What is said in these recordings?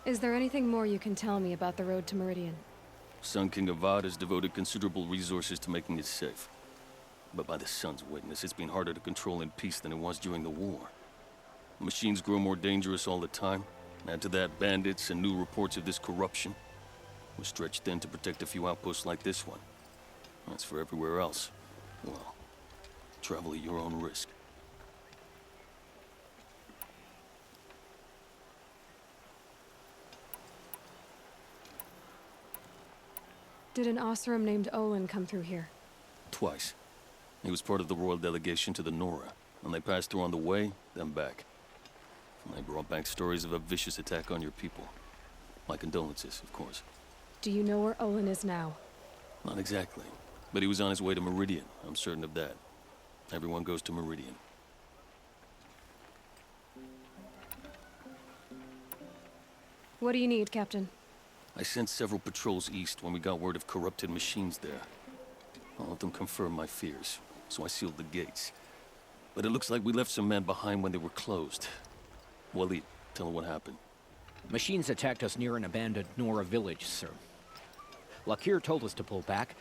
Is there anything more you can tell me about the road to Meridian? Sun King Avad has devoted considerable resources to making it safe. But by the Sun's witness, it's been harder to control in peace than it was during the war. Machines grow more dangerous all the time. Add to that bandits and new reports of this corruption. We're stretched thin to protect a few outposts like this one. As for everywhere else, well, travel at your own risk. Did an Oseram named Olin come through here? Twice. He was part of the royal delegation to the Nora, and they passed through on the way, then back. And they brought back stories of a vicious attack on your people. My condolences, of course. Do you know where Olin is now? Not exactly, but he was on his way to Meridian, I'm certain of that. Everyone goes to Meridian. What do you need, Captain? I sent several patrols east when we got word of corrupted machines there. All of them confirmed my fears, so I sealed the gates. But it looks like we left some men behind when they were closed. Waleed, tell them what happened. Machines attacked us near an abandoned Nora village, sir. Lakir told us to pull back.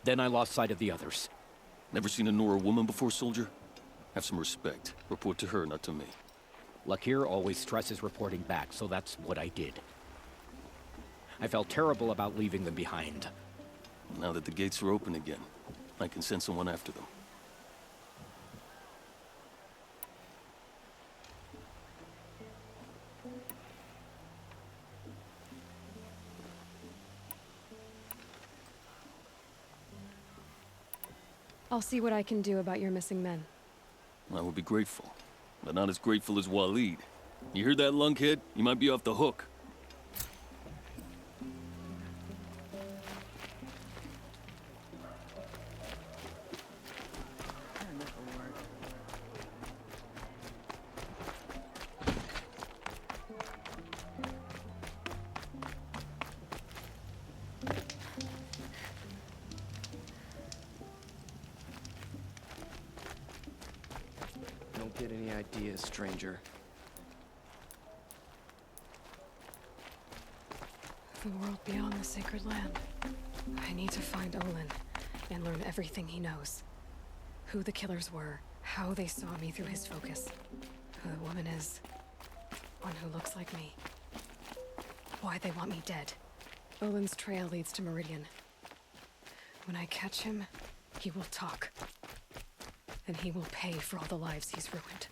Then I lost sight of the others. Never seen a Nora woman before, soldier? Have some respect. Report to her, not to me. Lakir always stresses reporting back, so that's what I did. I felt terrible about leaving them behind. Now that the gates are open again, I can send someone after them. I'll see what I can do about your missing men. I would be grateful, but not as grateful as Waleed. You hear that, lunkhead? You might be off the hook. Don't get any ideas, stranger. The world beyond the sacred land. I need to find Olin and learn everything he knows. Who the killers were, how they saw me through his focus, who the woman is, one who looks like me, why they want me dead. Olin's trail leads to Meridian. When I catch him, he will talk. And he will pay for all the lives he's ruined.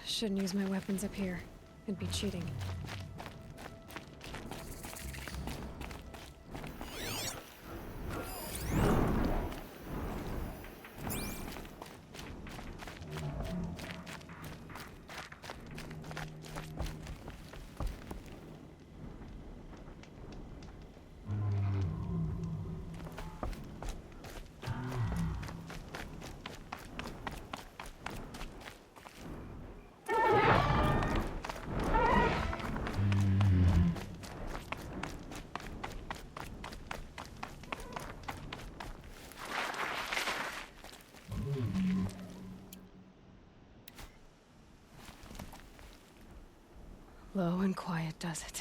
Shouldn't use my weapons up here. It'd be cheating. Low and quiet does it.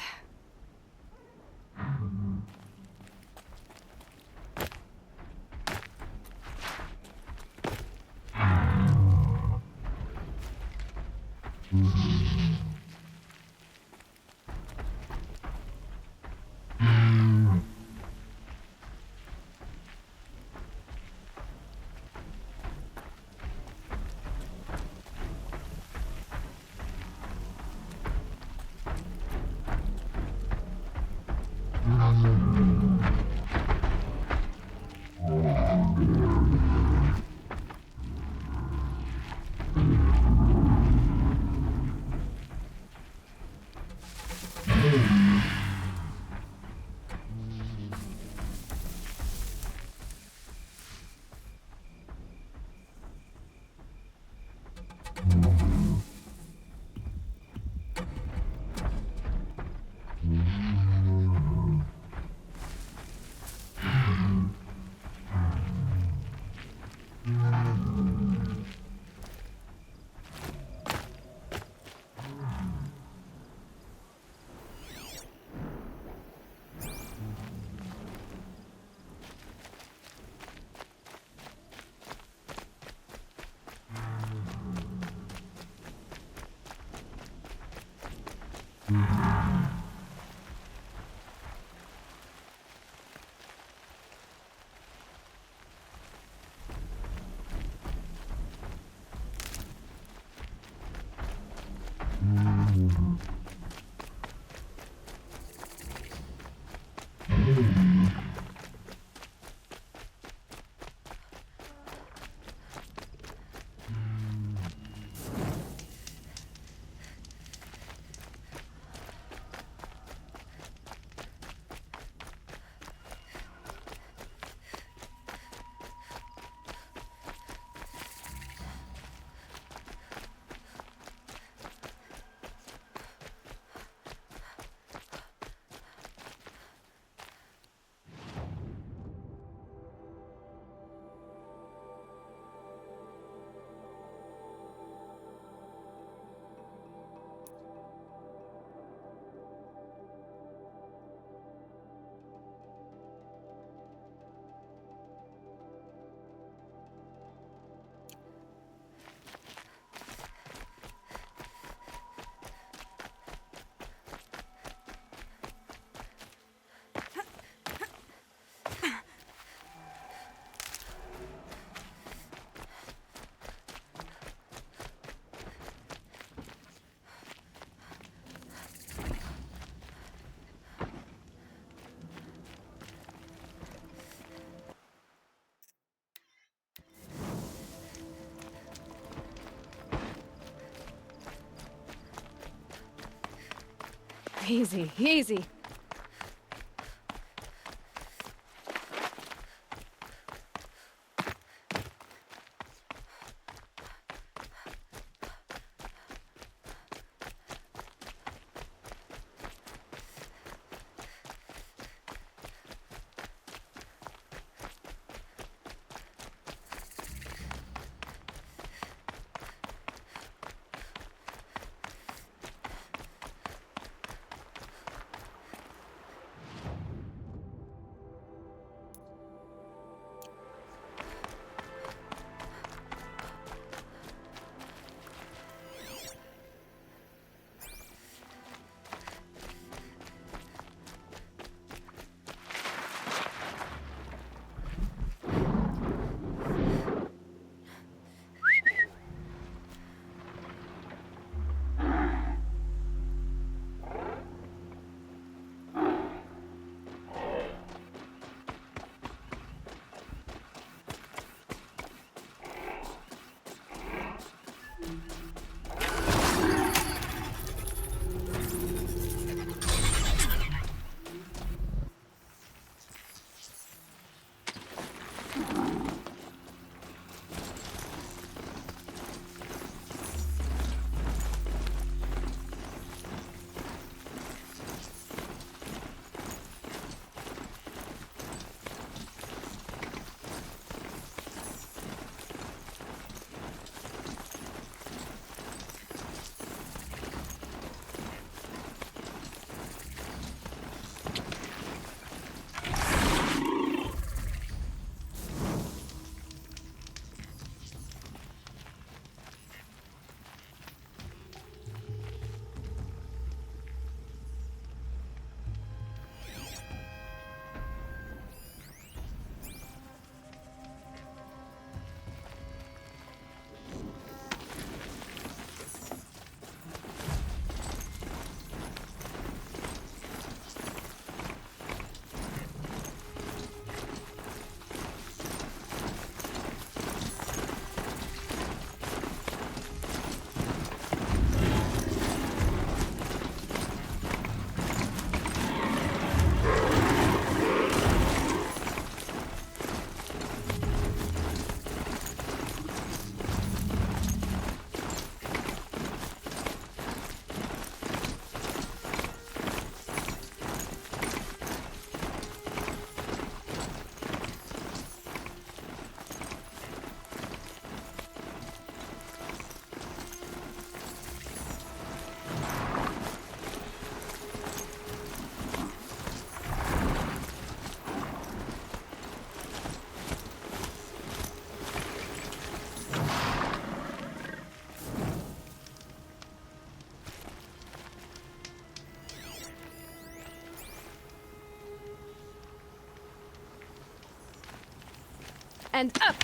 Easy, easy. and up!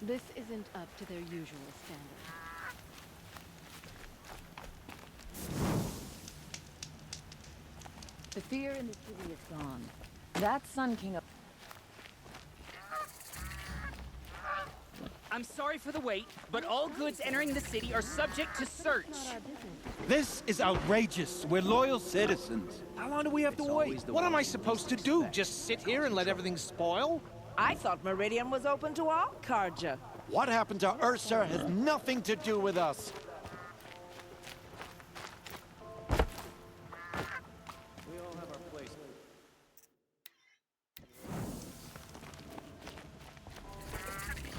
This isn't up to their usual standard. The fear in the city is gone. That Sun King of... I'm sorry for the wait, but all goods entering the city are subject to search. This is outrageous. We're loyal citizens. How long do we have to wait? What am I supposed to do? Just sit here and let everything spoil? I thought Meridian was open to all Carja. What happened to Ursa has nothing to do with us. We all have our place.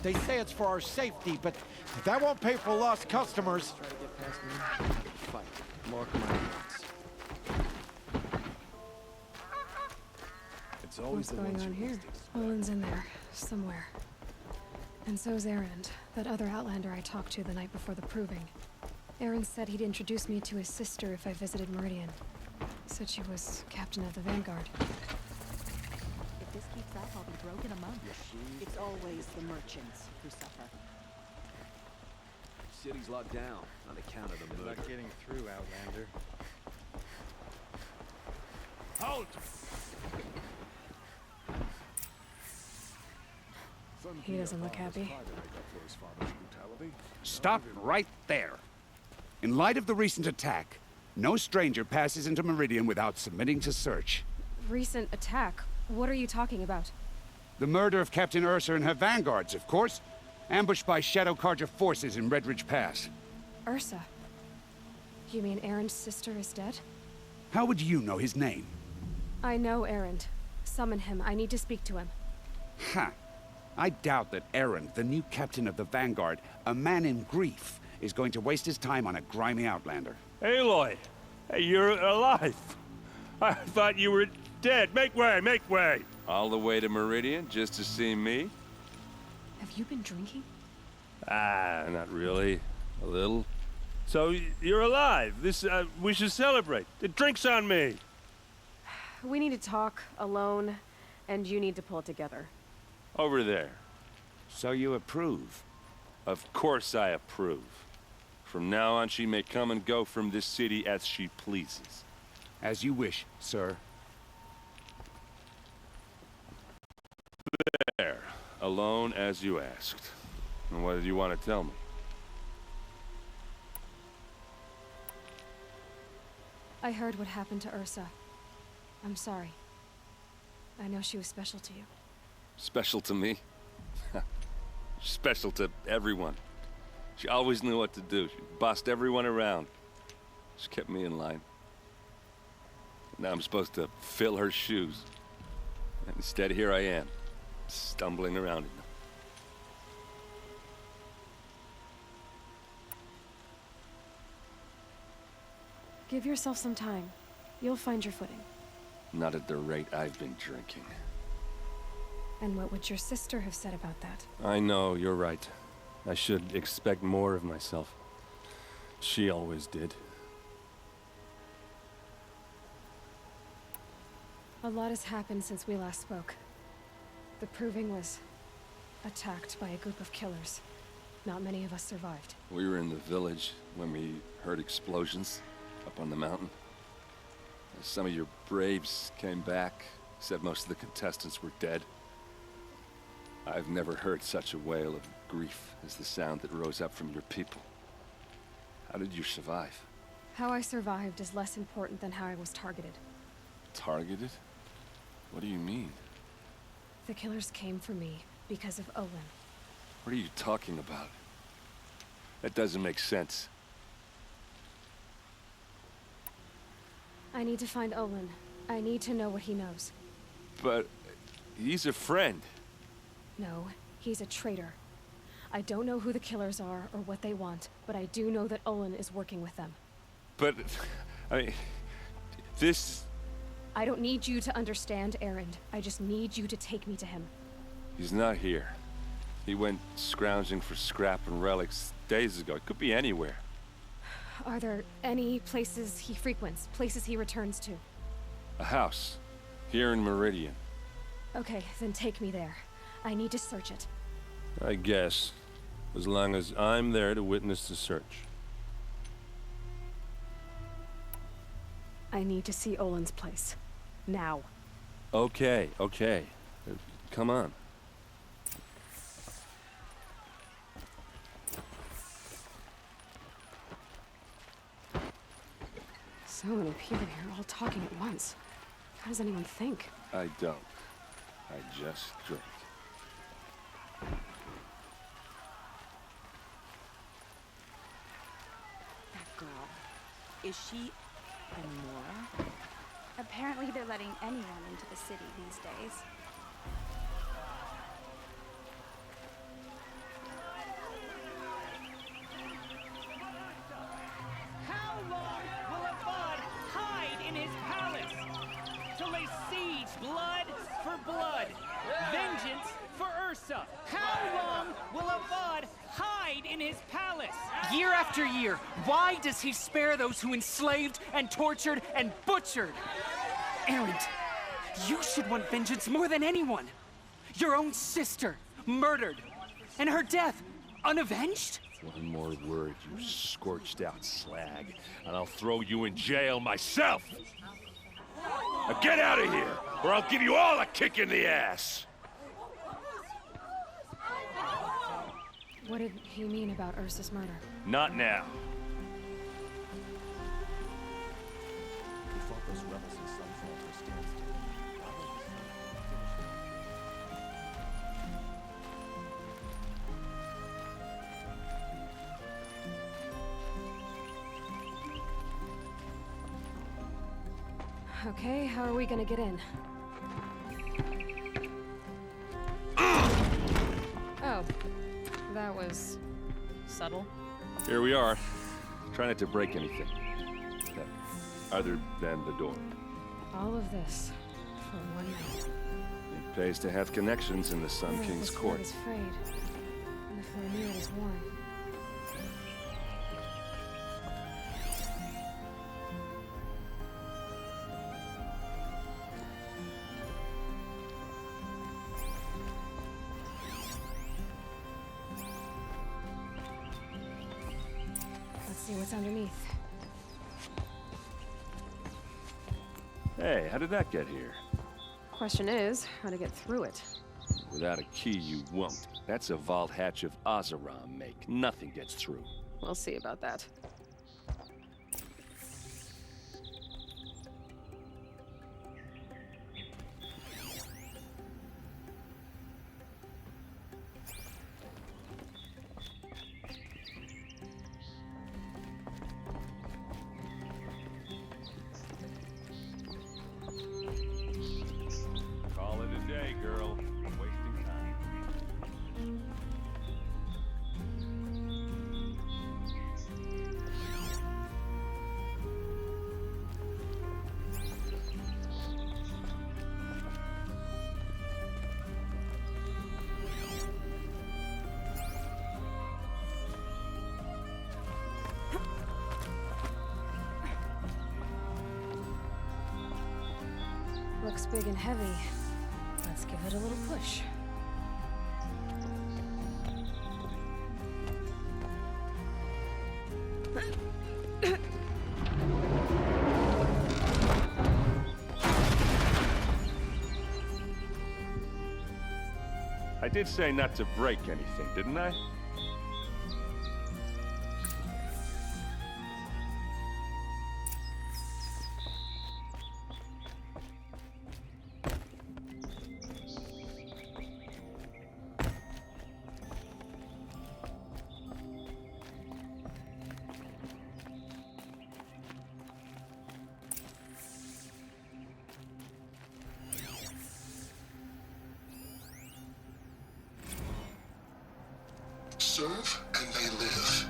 They say it's for our safety, but that won't pay for lost customers. Try to get past me. Fight. Mark my words. It's always What's the going ones on who here? Olin's in there, somewhere. And so's Erend, that other Outlander I talked to the night before the proving. Erend said he'd introduce me to his sister if I visited Meridian. Said she was captain of the Vanguard. If this keeps up, I'll be broke in a month. It's always the merchants who suffer. City's locked down on account of the murder. Not getting through, Outlander. Halt! He doesn't look happy. Stop right there. In light of the recent attack, no stranger passes into Meridian without submitting to search. Recent attack? What are you talking about? The murder of Captain Ursa and her vanguards, of course. Ambushed by Shadow Carja forces in Redridge Pass. Ursa? You mean Erend's sister is dead? How would you know his name? I know Erend. Summon him. I need to speak to him. Ha! I doubt that Erend, the new captain of the Vanguard, a man in grief, is going to waste his time on a grimy outlander. Aloy! Hey, you're alive! I thought you were dead. Make way, make way! All the way to Meridian just to see me? Have you been drinking? Ah, not really. A little. So, you're alive. We should celebrate. The drink's on me! We need to talk, alone, and you need to pull it together. Over there. So you approve? Of course I approve. From now on, she may come and go from this city as she pleases. As you wish, sir. There. Alone as you asked. And what did you want to tell me? I heard what happened to Ursa. I'm sorry. I know she was special to you. Special to me? Special to everyone. She always knew what to do. She bossed everyone around. She kept me in line. Now I'm supposed to fill her shoes. And instead, here I am, stumbling around in them. Give yourself some time. You'll find your footing. Not at the rate I've been drinking. And what would your sister have said about that? I know, you're right. I should expect more of myself. She always did. A lot has happened since we last spoke. The Proving was attacked by a group of killers. Not many of us survived. We were in the village when we heard explosions up on the mountain. Some of your braves came back, said most of the contestants were dead. I've never heard such a wail of grief as the sound that rose up from your people. How did you survive? How I survived is less important than how I was targeted. Targeted? What do you mean? The killers came for me because of Olin. What are you talking about? That doesn't make sense. I need to find Olin. I need to know what he knows. But he's a friend. No, he's a traitor. I don't know who the killers are or what they want, but I do know that Olin is working with them. But, I mean, this... I don't need you to understand, Erend. I just need you to take me to him. He's not here. He went scrounging for scrap and relics days ago. It could be anywhere. Are there any places he frequents, places he returns to? A house. Here in Meridian. Okay, then take me there. I need to search it. I guess. As long as I'm there to witness the search. I need to see Olin's place. Now. Okay, okay. Come on. So many people here, all talking at once. How does anyone think? I don't. I just drink. That girl. Is she Nora? Apparently they're letting anyone into the city these days. How long will Avad hide in his palace? To lay siege, blood for blood, vengeance for Ursa. How long will Avad hide in his palace? Year after year, why does he spare those who enslaved and tortured and butchered? Erend, you should want vengeance more than anyone. Your own sister, murdered, and her death, unavenged? One more word, you scorched out slag, and I'll throw you in jail myself! Now get out of here, or I'll give you all a kick in the ass! What did he mean about Ursa's murder? Not now. We fought those rebels in Sunfall for a standstill. Okay, how are we gonna get in? Oh, that was subtle. Here we are. Try not to break anything. Other than the door. All of this for one night. It pays to have connections in the Sun King's This court. rug is frayed, and the floor near it is worn. Let's see what's underneath. Hey, how did that get here? Question is, how to get through it. Without a key, you won't. That's a vault hatch of Oseram make. Nothing gets through. We'll see about that. Call it a day, girl. I'm wasting time. Looks big and heavy. Let's give it a little push. I did say not to break anything, didn't I? serve and they live.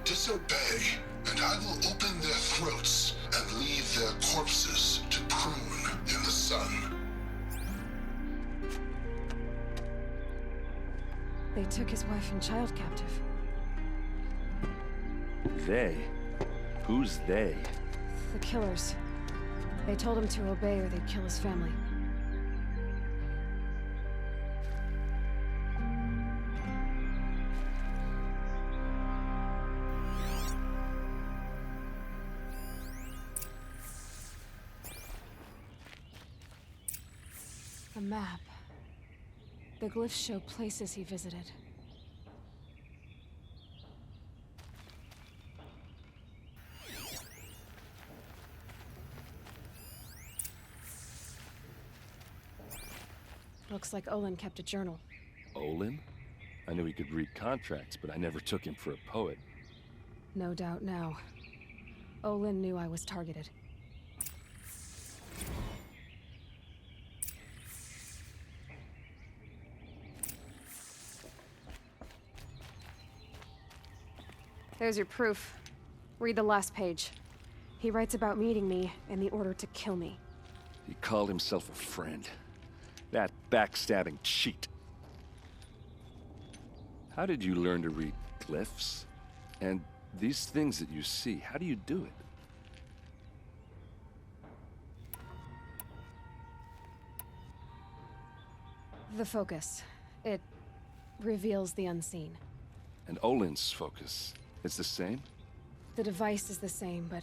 Disobey, and I will open their throats and leave their corpses to prune in the sun. They took his wife and child captive. They? Who's they? The killers. They told him to obey or they'd kill his family. A map. The glyphs show places he visited. Looks like Olin kept a journal. Olin? I knew he could read contracts, but I never took him for a poet. No doubt now. Olin knew I was targeted. There's your proof. Read the last page. He writes about meeting me and the order to kill me. He called himself a friend. That backstabbing cheat. How did you learn to read glyphs? And these things that you see, how do you do it? The focus. It reveals the unseen. And Olin's focus, it's the same? The device is the same, but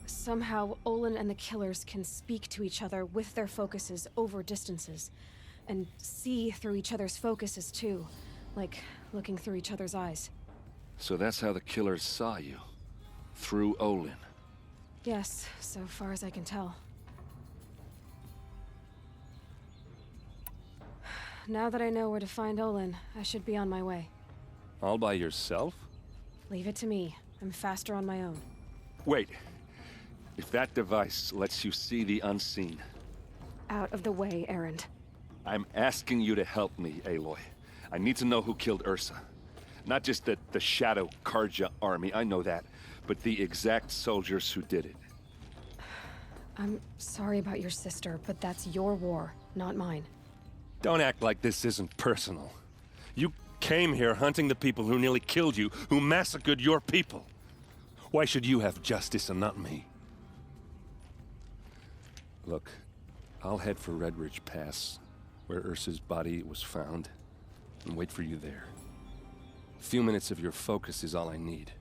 somehow Olin and the killers can speak to each other with their focuses over distances, and see through each other's focuses too, like looking through each other's eyes. So that's how the killers saw you? Through Olin? Yes, so far as I can tell. Now that I know where to find Olin, I should be on my way. All by yourself? Leave it to me. I'm faster on my own. Wait. If that device lets you see the unseen... Out of the way, Erend. I'm asking you to help me, Aloy. I need to know who killed Ursa. Not just the Shadow Karja army, I know that, but the exact soldiers who did it. I'm sorry about your sister, but that's your war, not mine. Don't act like this isn't personal. You came here hunting the people who nearly killed you, who massacred your people. Why should you have justice and not me? Look, I'll head for Redridge Pass, where Ursa's body was found, and wait for you there. A few minutes of your focus is all I need.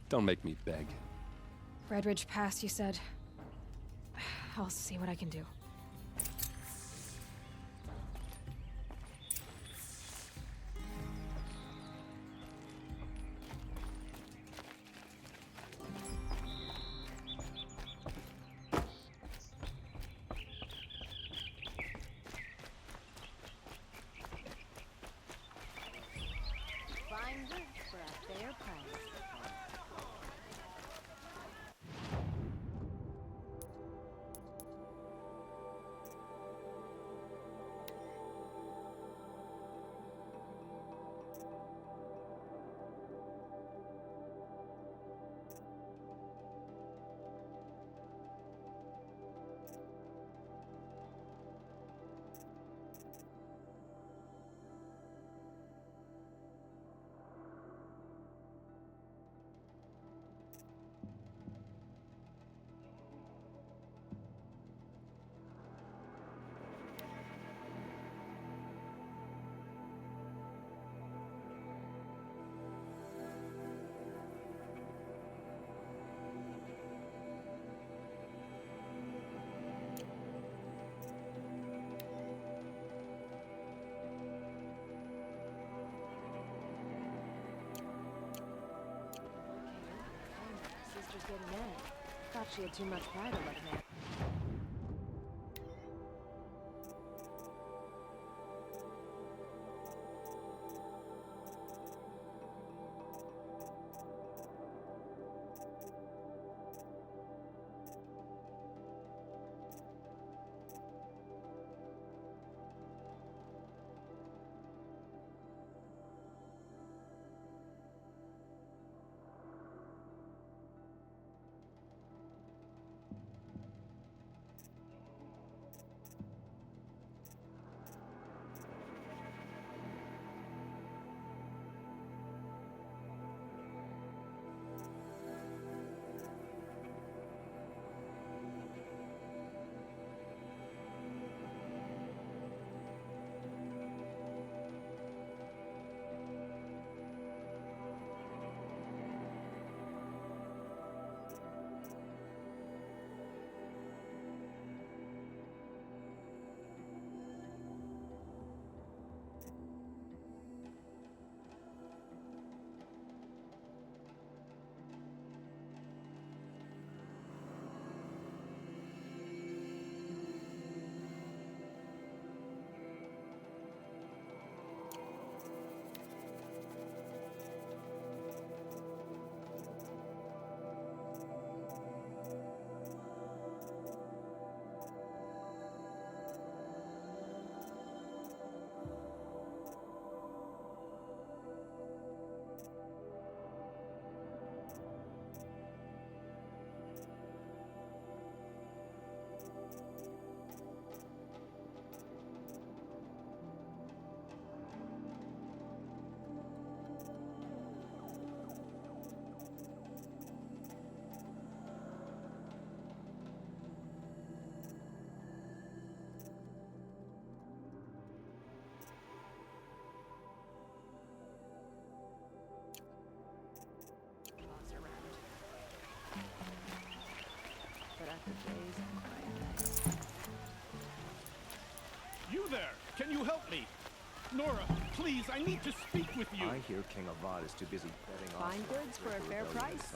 Don't make me beg. Redridge Pass, you said? I'll see what I can do. Fine wood for a fair price. Sister's getting mad. Thought she had too much pride on that man. You there! Can you help me? Nora, please, I need to speak with you. I hear King Avad is too busy betting off Fine goods for a fair price.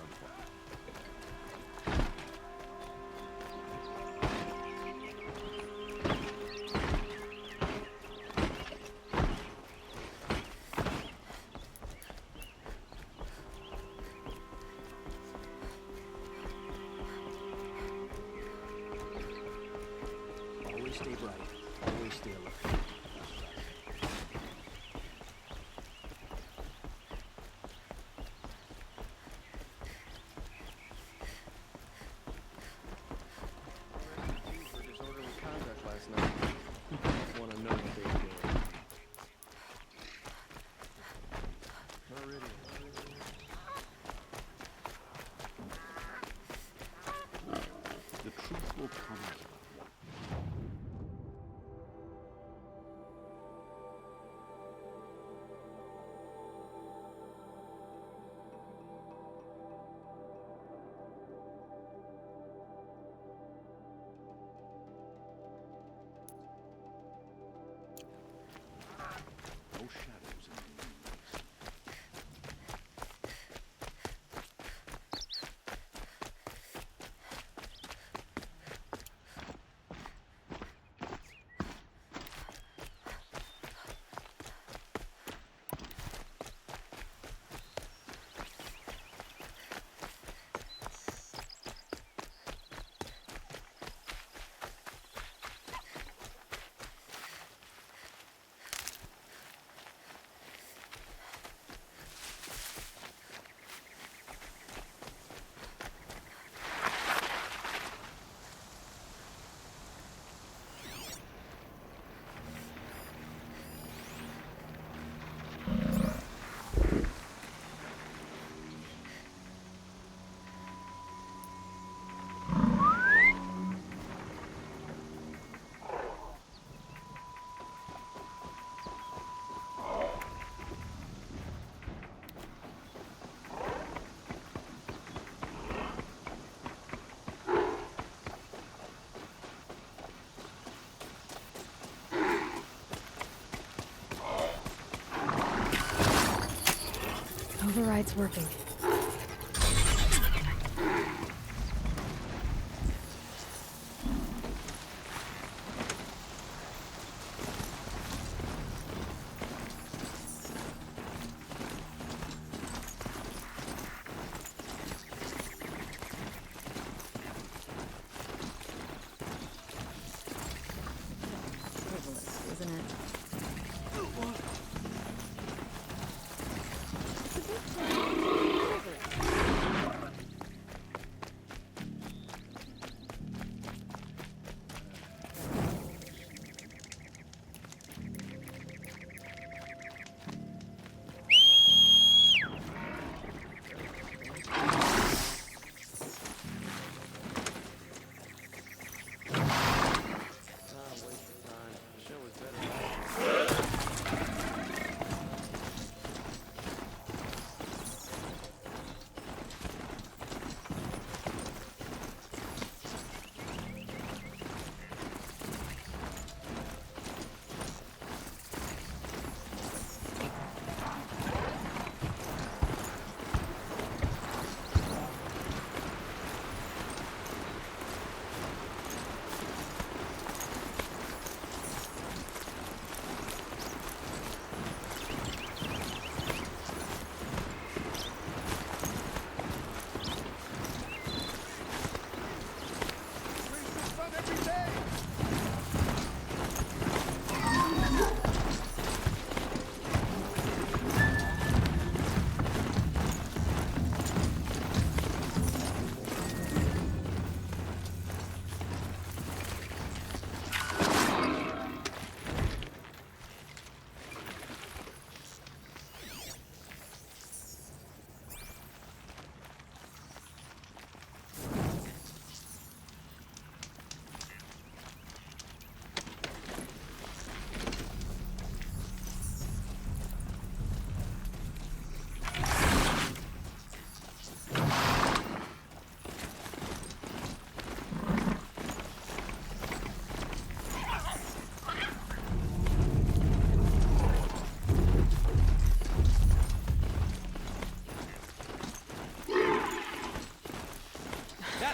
Always stay bright. Always stay alert. For disorderly conduct last night. I want to know what they were doing. The truth will come out. No shadows in the moonlight. Override's working. Frivolous, isn't it?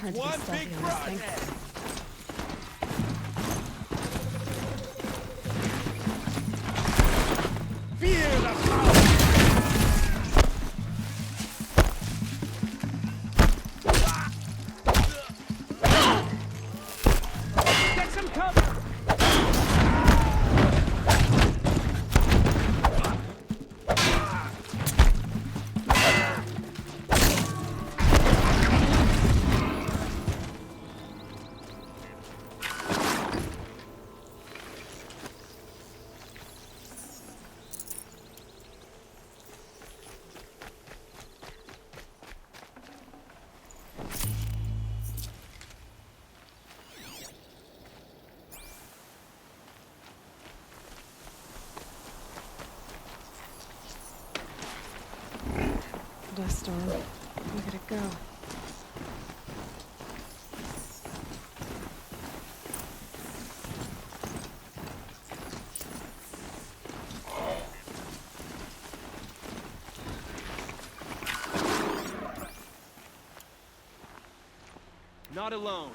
hard to be one stealthy big on this thing. project. Fear the power! Get some cover! Dust storm. Look at it go. Not alone.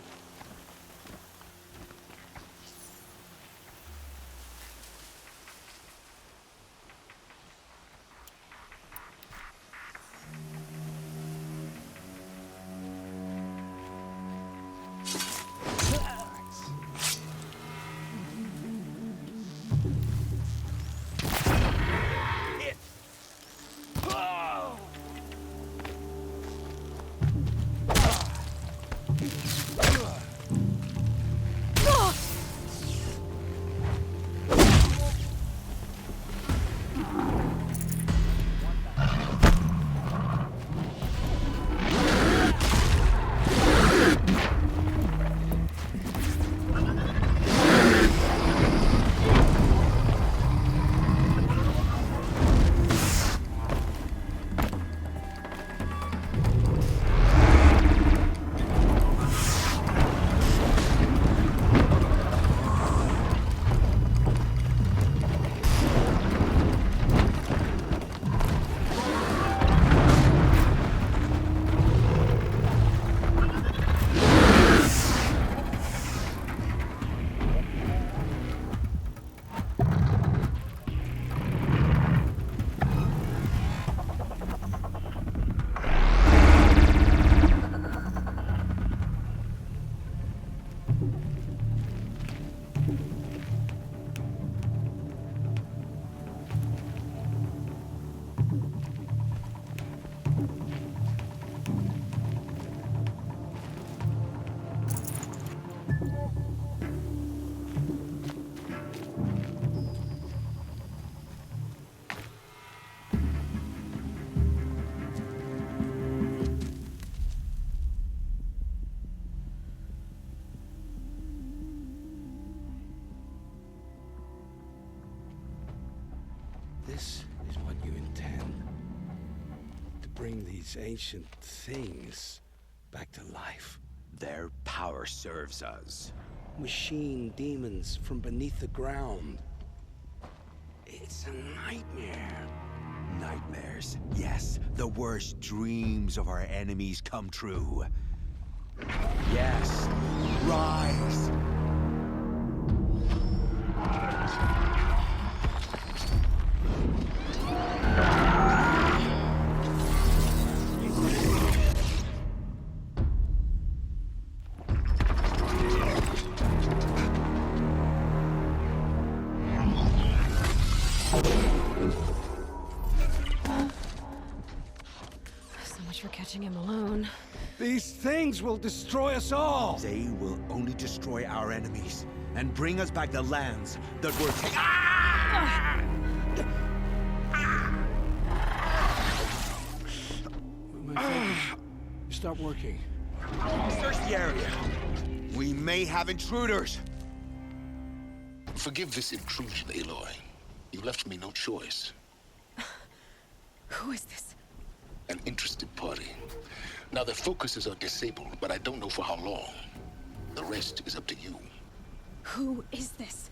This is what you intend. To bring these ancient things back to life. Their power serves us. Machine demons from beneath the ground. It's a nightmare. Nightmares. Yes, the worst dreams of our enemies come true. Yes, rise! So much for catching him alone. These things will destroy us all! They will only destroy our enemies and bring us back the lands that were taken. My focus. Stop working. Search the area. We may have intruders. Forgive this intrusion, Aloy. You left me no choice. Who is this? An interested party. Now, their focuses are disabled, but I don't know for how long. The rest is up to you. Who is this?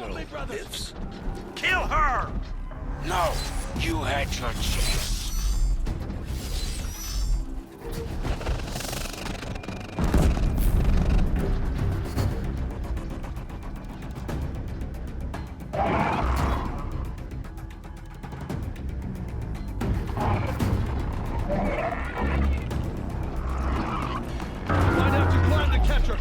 girl lives. Kill her! No! You had your chance. Find out you plan to catch her.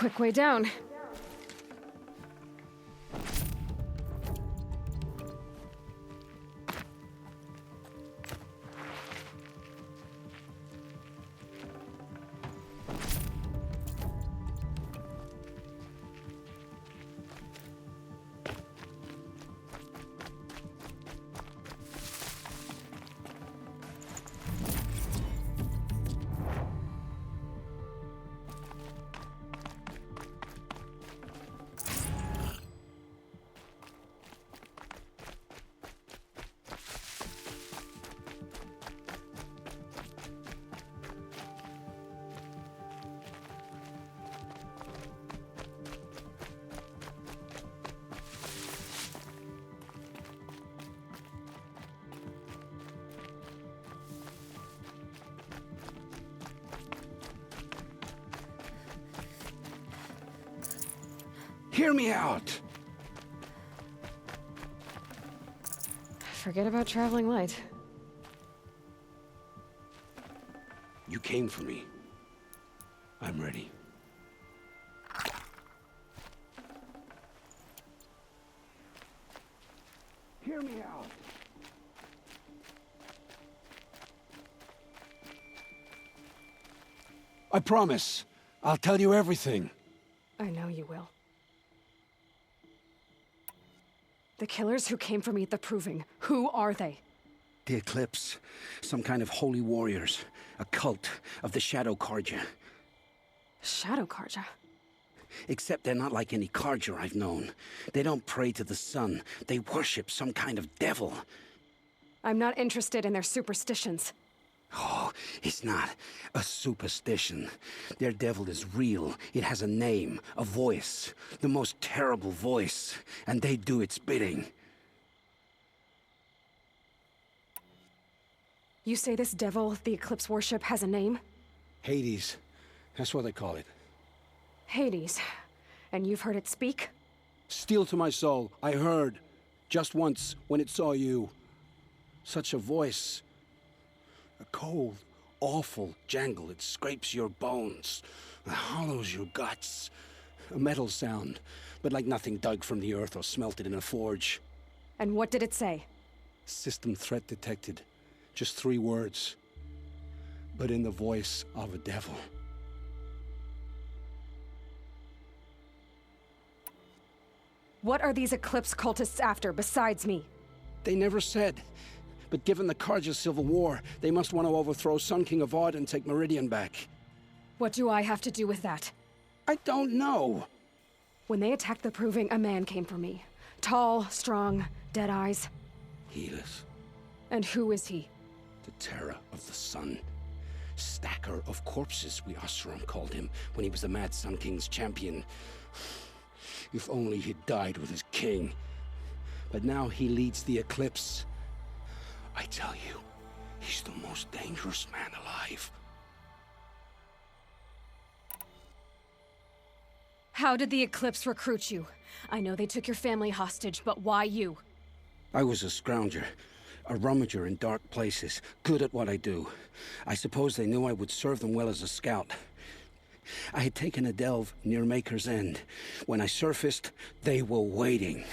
quick way down. Hear me out! Forget about traveling light. You came for me. I'm ready. Hear me out! I promise. I'll tell you everything. I know you will. The killers who came for me at the Proving, who are they? The Eclipse. Some kind of holy warriors. A cult of the Shadow Carja. Shadow Carja? Except they're not like any Carja I've known. They don't pray to the sun. They worship some kind of devil. I'm not interested in their superstitions. Oh, it's not a superstition. Their devil is real. It has a name, a voice, the most terrible voice, and they do its bidding. You say this devil the Eclipse worship has a name? Hades. That's what they call it. Hades. And you've heard it speak? Steel to my soul. I heard. Just once, when it saw you. Such a voice. A cold, awful jangle. It scrapes your bones. It hollows your guts. A metal sound, but like nothing dug from the earth or smelted in a forge. And what did it say? System threat detected. Just 3 words. But in the voice of a devil. What are these Eclipse cultists after, besides me? They never said. But given the Carja civil war, they must want to overthrow Sun King Avad and take Meridian back. What do I have to do with that? I don't know. When they attacked the Proving, a man came for me. Tall, strong, dead eyes. Helis. And who is he? The terror of the sun. Stacker of corpses, we Oseram called him, when he was the Mad Sun King's champion. If only he'd died with his king. But now he leads the Eclipse. I tell you, he's the most dangerous man alive. How did the Eclipse recruit you? I know they took your family hostage, but why you? I was a scrounger, a rummager in dark places, good at what I do. I suppose they knew I would serve them well as a scout. I had taken a delve near Maker's End. When I surfaced, they were waiting.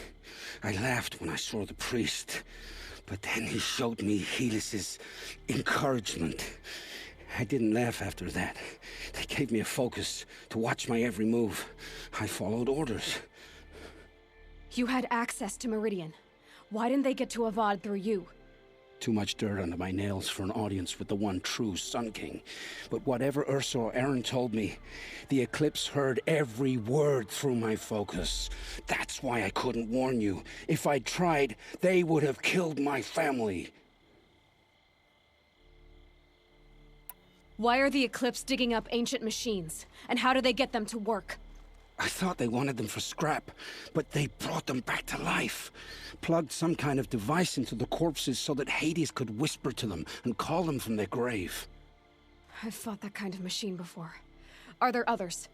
I laughed when I saw the priest. But then he showed me Helis's encouragement. I didn't laugh after that. They gave me a focus to watch my every move. I followed orders. You had access to Meridian. Why didn't they get to Avad through you? Too much dirt under my nails for an audience with the one true Sun King. But whatever Ursa or Eren told me, the Eclipse heard every word through my focus. That's why I couldn't warn you. If I'd tried, they would have killed my family. Why are the Eclipse digging up ancient machines? And how do they get them to work? I thought they wanted them for scrap, but they brought them back to life. Plugged some kind of device into the corpses so that Hades could whisper to them and call them from their grave. I've fought that kind of machine before. Are there others?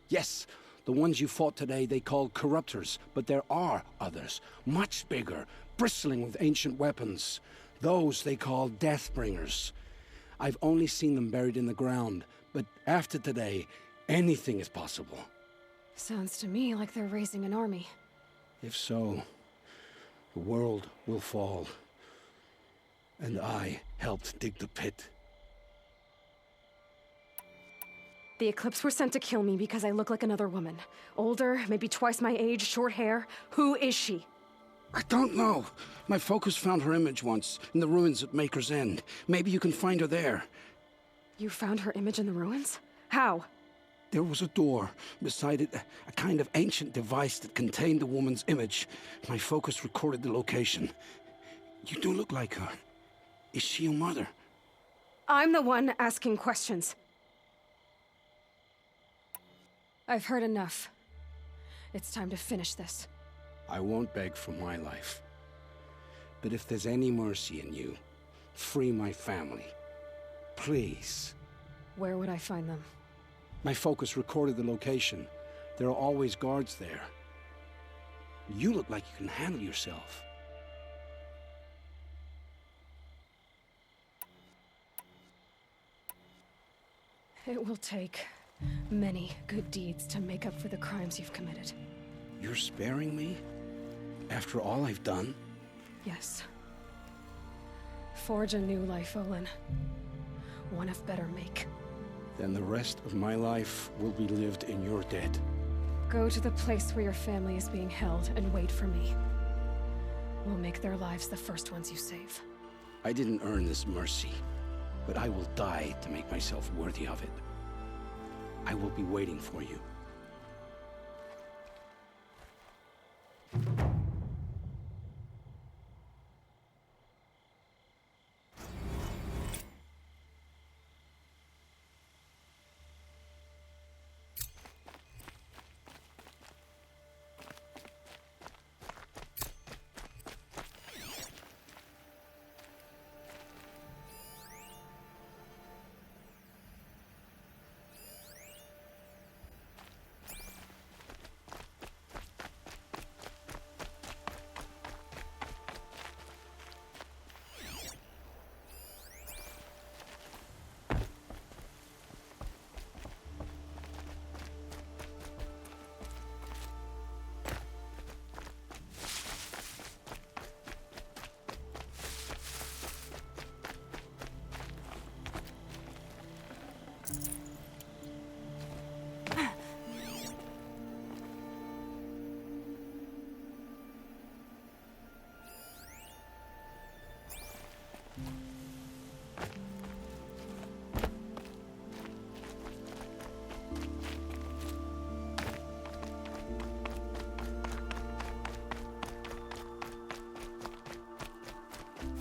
Yes, the ones you fought today they called Corruptors, but there are others, much bigger, bristling with ancient weapons. Those they call Deathbringers. I've only seen them buried in the ground, but after today, anything is possible. Sounds to me like they're raising an army. If so, the world will fall. And I helped dig the pit. The Eclipse were sent to kill me because I look like another woman. Older, maybe twice my age, short hair. Who is she? I don't know. My focus found her image once, in the ruins at Maker's End. Maybe you can find her there. You found her image in the ruins? How? There was a door. Beside it, a kind of ancient device that contained the woman's image. My focus recorded the location. You do look like her. Is she your mother? I'm the one asking questions. I've heard enough. It's time to finish this. I won't beg for my life. But if there's any mercy in you, free my family. Please. Where would I find them? My focus recorded the location. There are always guards there. You look like you can handle yourself. It will take many good deeds to make up for the crimes you've committed. You're sparing me? After all I've done? Yes. Forge a new life, Olin. One of better make. Then the rest of my life will be lived in your debt. Go to the place where your family is being held and wait for me. We'll make their lives the first ones you save. I didn't earn this mercy, but I will die to make myself worthy of it. I will be waiting for you.